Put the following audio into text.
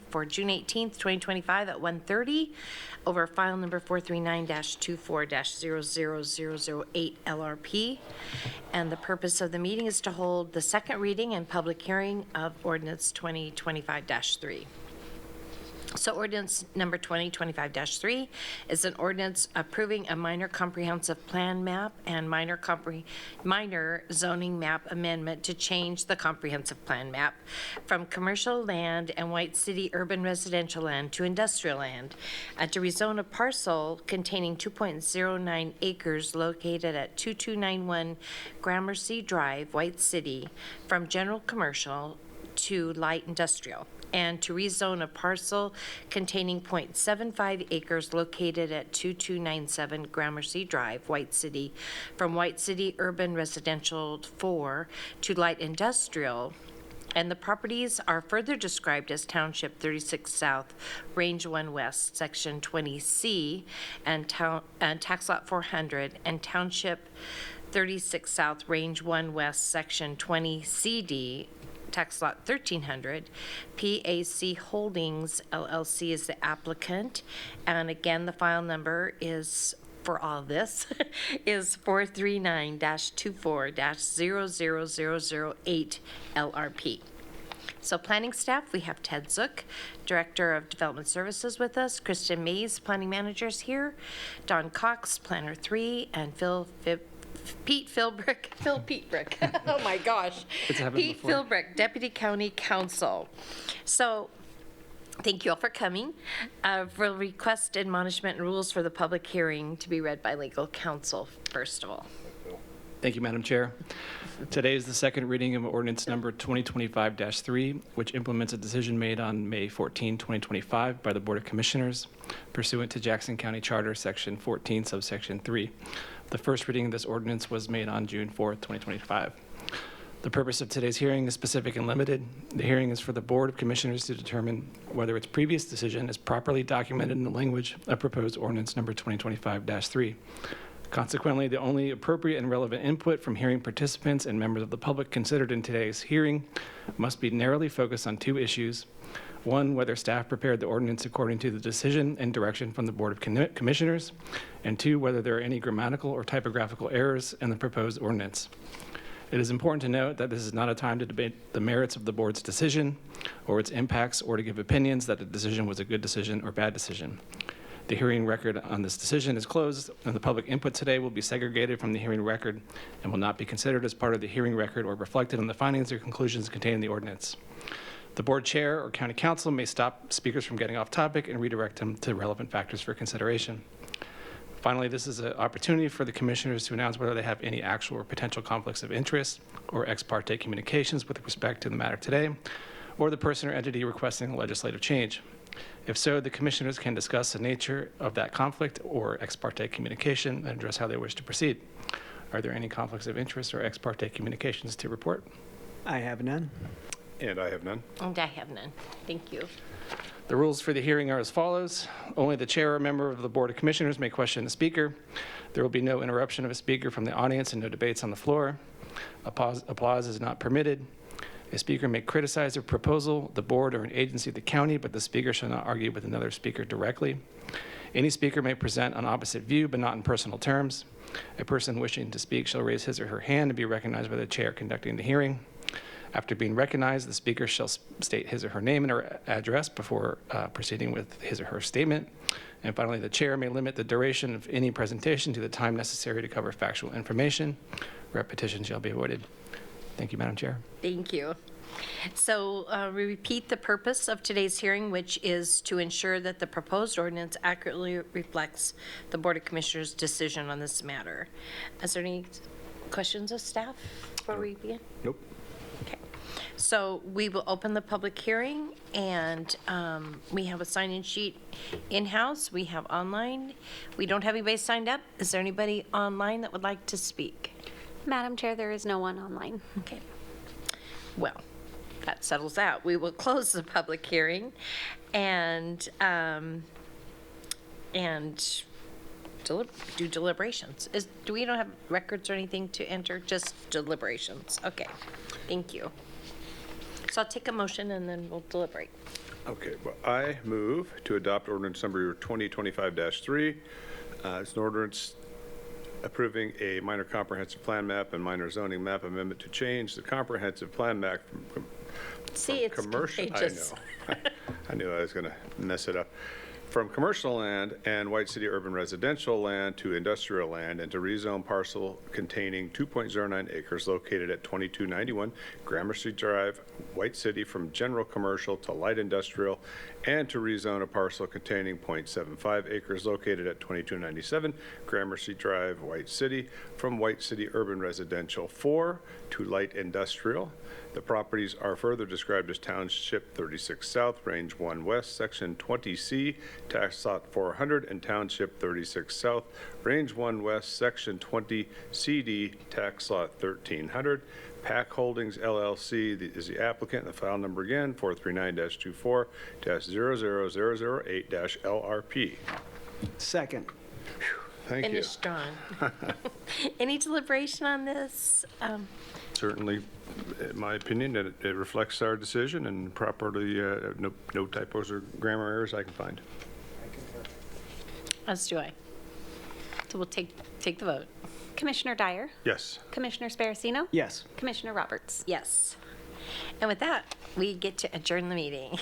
for June 18th, 2025 at 1:30 over file number 439-24-00008 LRP. And the purpose of the meeting is to hold the second reading and public hearing of ordinance 2025-3. So ordinance number 2025-3 is an ordinance approving a minor comprehensive plan map and minor zoning map amendment to change the comprehensive plan map from commercial land and White City urban residential land to industrial land, and to rezone a parcel containing 2.09 acres located at 2291 Gramercy Drive, White City, from general commercial to light industrial, and to rezone a parcel containing 0.75 acres located at 2297 Gramercy Drive, White City, from White City Urban Residential 4 to light industrial. And the properties are further described as Township 36 South, Range 1 West, Section 20C, and Tax Lot 400, and Township 36 South, Range 1 West, Section 20CD, Tax Lot 1300. PAC Holdings LLC is the applicant, and again, the file number is for all this is 439-24-00008 LRP. So planning staff, we have Ted Zook, Director of Development Services with us, Kristen Mays, Planning Manager's here, Don Cox, Planner 3, and Pete Philbrick, oh my gosh. Pete Philbrick, Deputy County Counsel. So thank you all for coming. We'll request admonishment and rules for the public hearing to be read by legal counsel, first of all. Thank you, Madam Chair. Today is the second reading of ordinance number 2025-3, which implements a decision made on May 14, 2025 by the Board of Commissioners pursuant to Jackson County Charter, Section 14, subsection 3. The first reading of this ordinance was made on June 4, 2025. The purpose of today's hearing is specific and limited. The hearing is for the Board of Commissioners to determine whether its previous decision is properly documented in the language of proposed ordinance number 2025-3. Consequently, the only appropriate and relevant input from hearing participants and members of the public considered in today's hearing must be narrowly focused on two issues. One, whether staff prepared the ordinance according to the decision and direction from the Board of Commissioners, and two, whether there are any grammatical or typographical errors in the proposed ordinance. It is important to note that this is not a time to debate the merits of the board's decision or its impacts, or to give opinions that the decision was a good decision or bad decision. The hearing record on this decision is closed, and the public input today will be segregated from the hearing record and will not be considered as part of the hearing record or reflected in the findings or conclusions contained in the ordinance. The board chair or county council may stop speakers from getting off topic and redirect them to relevant factors for consideration. Finally, this is an opportunity for the commissioners to announce whether they have any actual or potential conflicts of interest or ex parte communications with respect to the matter today, or the person or entity requesting a legislative change. If so, the commissioners can discuss the nature of that conflict or ex parte communication and address how they wish to proceed. Are there any conflicts of interest or ex parte communications to report? I have none. And I have none. And I have none. Thank you. The rules for the hearing are as follows. Only the chair or member of the Board of Commissioners may question the speaker. There will be no interruption of a speaker from the audience and no debates on the floor. Applause is not permitted. A speaker may criticize a proposal, the board, or an agency of the county, but the speaker shall not argue with another speaker directly. Any speaker may present an opposite view, but not in personal terms. A person wishing to speak shall raise his or her hand and be recognized by the chair conducting the hearing. After being recognized, the speaker shall state his or her name and her address before proceeding with his or her statement. And finally, the chair may limit the duration of any presentation to the time necessary to cover factual information. Repetition shall be avoided. Thank you, Madam Chair. Thank you. So we repeat the purpose of today's hearing, which is to ensure that the proposed ordinance accurately reflects the Board of Commissioners' decision on this matter. Is there any questions of staff before we begin? Nope. Okay. So we will open the public hearing, and we have a sign-in sheet in-house. We have online. We don't have anybody signed up. Is there anybody online that would like to speak? Madam Chair, there is no one online. Okay. Well, that settles that. We will close the public hearing and do deliberations. Do we don't have records or anything to enter? Just deliberations. Okay. Thank you. So I'll take a motion and then we'll deliberate. Okay, well, I move to adopt ordinance number 2025-3. It's an ordinance approving a minor comprehensive plan map and minor zoning map amendment to change the comprehensive plan map from See, it's commercial. contagious. I know. I knew I was going to mess it up. From commercial land and White City urban residential land to industrial land, and to rezone parcel containing 2.09 acres located at 2291 Gramercy Drive, White City, from general commercial to light industrial, and to rezone a parcel containing .75 acres located at 2297 Gramercy Drive, White City, from White City urban residential 4 to light industrial. The properties are further described as Township 36 South, Range 1 West, Section 20C, Tax Lot 400, and Township 36 South, Range 1 West, Section 20 CD, Tax Lot 1300. Pack Holdings LLC is the applicant. The file number again, 439-24-00008-LRP. Second. Thank you. Finished strong. Any deliberation on this? Certainly, in my opinion, that it reflects our decision and properly, no typos or grammar errors I can find. As do I. So we'll take the vote. Commissioner Dyer, Yes. Commissioner Sparacino, Yes. Commissioner Roberts. Yes. And with that, we get to adjourn the meeting.